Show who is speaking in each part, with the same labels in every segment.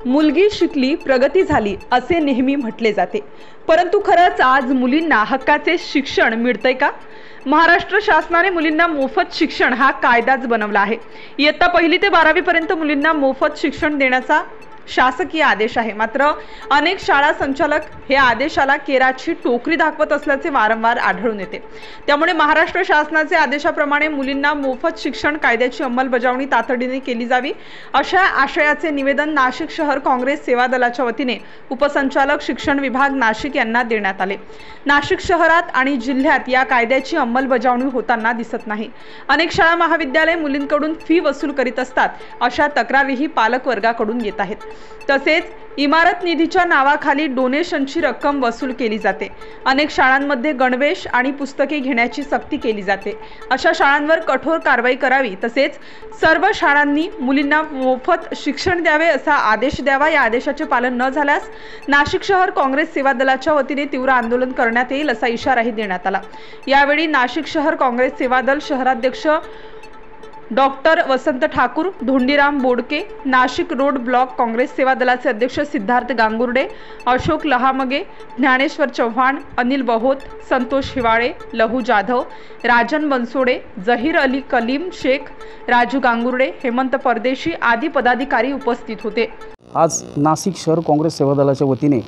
Speaker 1: मुलगी शिकली प्रगती झाली असे नेहमी म्हटले जाते, परंतु खरंच आज मुलींना हक्काचे शिक्षण मिळतंय का? महाराष्ट्र शासनाने मुलींना मोफत शिक्षण हा कायदाच बनवला आहे। इयत्ता 1ली ते 12वी पर्यंत मुलींना मोफत शिक्षण देण्याचा शासकीय आदेश आहे। मात्र अनेक शाळा संचालक हे आदेशाला केराची टोकरी दाखवत असल्याचे वारंवार आढळून येते। त्यामुळे महाराष्ट्र शासनाचे आदेशाप्रमाणे मुलींना मोफत शिक्षण कायद्याची अंमलबजावणी तातडीने केली जावी अशा आशयाचे निवेदन नाशिक शहर काँग्रेस सेवा दलाच्या वतीने उपसंचालक शिक्षण विभाग नाशिक यांना देण्यात आले। नाशिक शहरात आणि जिल्ह्यात या कायद्याची अंमलबजावणी होताना दिसत नाही। अनेक शाळा महाविद्यालय मुलींकडून फी वसूल करीत असतात अशा तक्रारीही पालक वर्गाकडून येत आहेत। तसेच इमारत निधीच्या नावाखाली डोनेशनची रक्कम वसूल केली जाते। अनेक शाळांमध्ये गणवेश आणि पुस्तके घेण्याची सक्ती केली जाते। अशा शाळांवर कठोर कारवाई करावी, तसेच सर्व शाळांनी मुलींना मोफत शिक्षण द्यावे असा आदेश द्यावा। या आदेशाचे पालन न झाल्यास नाशिक शहर काँग्रेस सेवा दलाच्या वतीने तीव्र आंदोलन करण्यात येईल असा इशाराही देण्यात आला। यावेळी नाशिक शहर काँग्रेस सेवा दल शहराध्यक्ष डॉक्टर वसंत ठाकूर, धोंडीराम बोडके, नाशिक रोड ब्लॉक काँग्रेस सेवा दलाचे अध्यक्ष सिद्धार्थ गांगुर्डे, अशोक लहामगे, ज्ञानेश्वर चव्हाण, अनिल बहोत, संतोष हिवाळे, लहू जाधव, राजन बनसोडे, जहीर अली कलीम शेख, राजू गांगुर्डे, हेमंत परदेशी आदी पदाधिकारी उपस्थित होते।
Speaker 2: आज नाशिक शहर काँग्रेस सेवा दलाच्या वतीने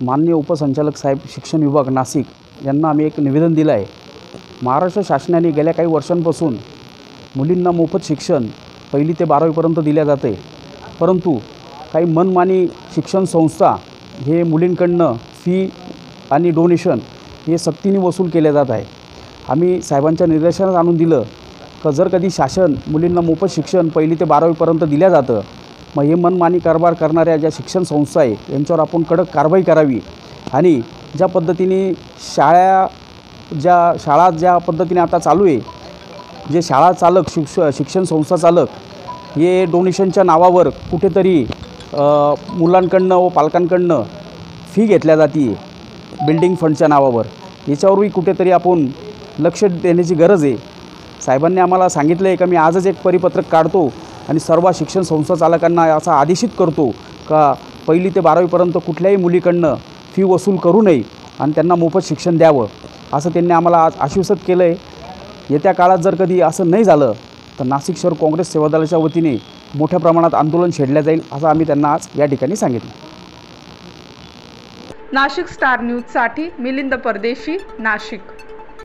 Speaker 2: माननीय उपसंचालक साहेब शिक्षण विभाग नाशिक यांना आम्ही एक निवेदन दिलं आहे। महाराष्ट्र शासनाने गेल्या काही वर्षांपासून मुलींना मोफत शिक्षण 1ली ते 12वी पर्यंत दिले जाते, परंतु काही मनमानी शिक्षण संस्था हे मुलींकडनं फी आणि डोनेशन हे सक्तीने वसूल केले जात आहे। आम्ही साहेबांच्या निर्देशनात आणून दिलं की जर कधी शासन मुलींना मोफत शिक्षण 1ली ते 12वी पर्यंत दिल्या जातं, मग हे मनमानी कारभार करणाऱ्या ज्या शिक्षण संस्था आहे यांच्यावर आपण कडक कारवाई करावी आणि ज्या पद्धतीने शाळा ज्या पद्धतीने आता चालू आहे, जे शाळा चालक शिक्षण संस्था चालक हे डोनेशनच्या नावावर कुठेतरी मुलांकडनं व पालकांकडनं फी घेतल्या जाते बिल्डिंग फंडच्या नावावर, याच्यावरही कुठेतरी आपण लक्ष देण्याची गरज आहे। साहेबांनी आम्हाला सांगितलं आहे की मी आजच एक परिपत्रक काढतो आणि सर्व शिक्षण संस्था चालकांना असा आदेशित करतो का 1ली ते 12वी पर्यंत कुठल्याही मुलीकडनं फी वसूल करू नये आणि त्यांना मोफत शिक्षण द्यावं असं त्यांनी आम्हाला आज आश्वासित केलं आहे। येत्या काळात जर कधी असं नाही झालं तर नाशिक शहर काँग्रेस सेवा दलाच्या वतीने मोठ्या प्रमाणात आंदोलन छेडलं जाईल असं आम्ही त्यांना आज या ठिकाणी सांगितलं।
Speaker 1: नाशिक स्टार न्यूजसाठी मिलिंद परदेशी, नाशिक।